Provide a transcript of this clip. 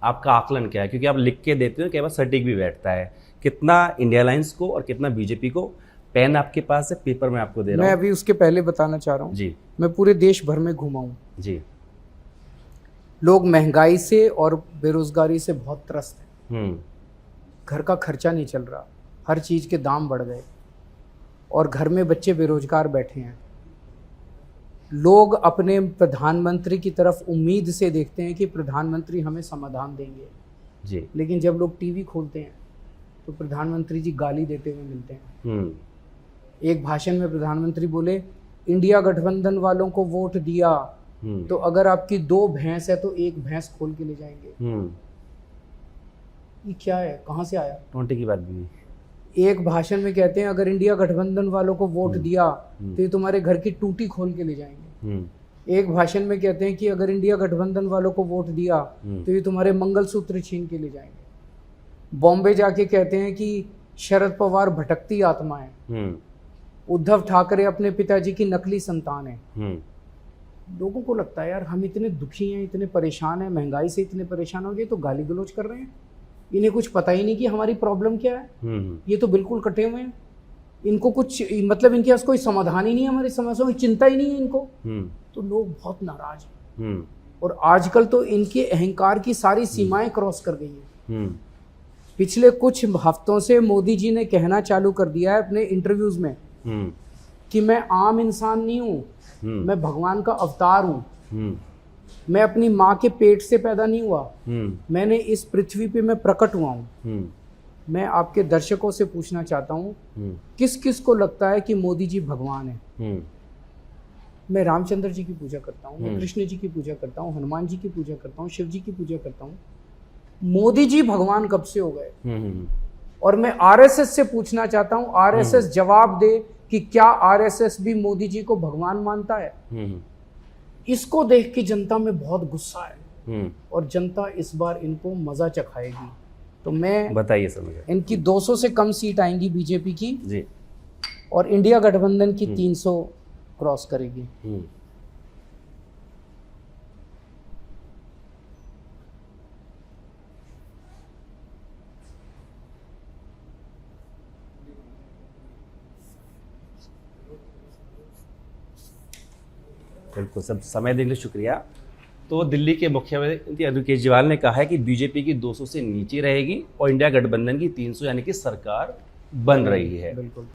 आपका आकलन क्या है, क्योंकि आप लिख के देते हो, कई बार सटीक भी बैठता है, कितना इंडिया अलायंस को और कितना बीजेपी को? पेन आपके पास है, पेपर मैं आपको दे रहा मैं हूँ। अभी उसके पहले बताना चाह रहा हूँ। जी मैं पूरे देश भर में घूमा हूँ। जी। लोग महंगाई से और बेरोजगारी से बहुत त्रस्त हैं। घर का खर्चा नहीं चल रहा, हर चीज़ के दाम बढ़ गए और घर में बच्चे बेरोजगार बैठे हैं। लोग अपने प्रधानमंत्री की तरफ उम्मीद से देखते हैं कि प्रधानमंत्री हमें समाधान देंगे जी। लेकिन जब लोग टीवी खोलते हैं तो प्रधानमंत्री जी गाली देते हुए मिलते हैं। एक भाषण में प्रधानमंत्री बोले, इंडिया गठबंधन वालों को वोट दिया तो अगर आपकी 2 भैंस है तो 1 भैंस खोल के ले जाएंगे। ये क्या है, कहाँ से आया? टोंटे की बात भी। एक भाषण में कहते हैं अगर इंडिया गठबंधन वालों को वोट दिया तो ये तुम्हारे घर की टूटी खोल के ले जाएंगे। एक भाषण में कहते हैं कि अगर इंडिया गठबंधन वालों को वोट दिया तो ये तुम्हारे मंगलसूत्र छीन के ले जाएंगे। बॉम्बे जाके कहते हैं कि शरद पवार भटकती आत्मा है। उद्धव ठाकरे अपने पिताजी की नकली संतान है। लोगों को लगता है यार हम इतने दुखी हैं, इतने परेशान हैं, महंगाई से इतने परेशान हो गए तो गाली गलौज कर रहे हैं। इन्हें कुछ पता ही नहीं कि हमारी प्रॉब्लम क्या है। ये तो बिल्कुल कटे हुए हैं, इनको कुछ मतलब इनके पास कोई समाधान ही नहीं है, हमारी समस्याओं की चिंता ही नहीं है इनको। तो लोग बहुत नाराज हैं और आजकल तो इनके अहंकार की सारी सीमाएं क्रॉस कर गई हैं। पिछले कुछ हफ्तों से मोदी जी ने कहना चालू कर दिया है अपने इंटरव्यूज में कि मैं आम इंसान नहीं हूँ, मैं भगवान का अवतार हूँ। मैं अपनी माँ के पेट से पैदा नहीं हुआ, मैंने इस पृथ्वी पे मैं प्रकट हुआ हूँ। मैं आपके दर्शकों से पूछना चाहता हूँ किस किस को लगता है कि मोदी जी भगवान है? मैं रामचंद्र जी की पूजा करता हूँ, मैं कृष्ण जी की पूजा करता हूँ, हनुमान जी की पूजा करता हूँ, शिव जी की पूजा करता हूँ। मोदी जी भगवान कब से हो गए? और मैं आरएसएस से पूछना चाहता हूँ, आरएसएस जवाब दे कि क्या आरएसएस भी मोदी जी को भगवान मानता है? इसको देख के जनता में बहुत गुस्सा है और जनता इस बार इनको मजा चखाएगी। तो मैं बताइए समझ इनकी 200 से कम सीट आएंगी बीजेपी की जी, और इंडिया गठबंधन की 300 क्रॉस करेगी। बिल्कुल, सब समय देने के लिए शुक्रिया। तो दिल्ली के मुख्यमंत्री अरविंद केजरीवाल ने कहा है कि बीजेपी की 200 से नीचे रहेगी और इंडिया गठबंधन की 300 यानी कि सरकार बन रही है। बिल्कुल।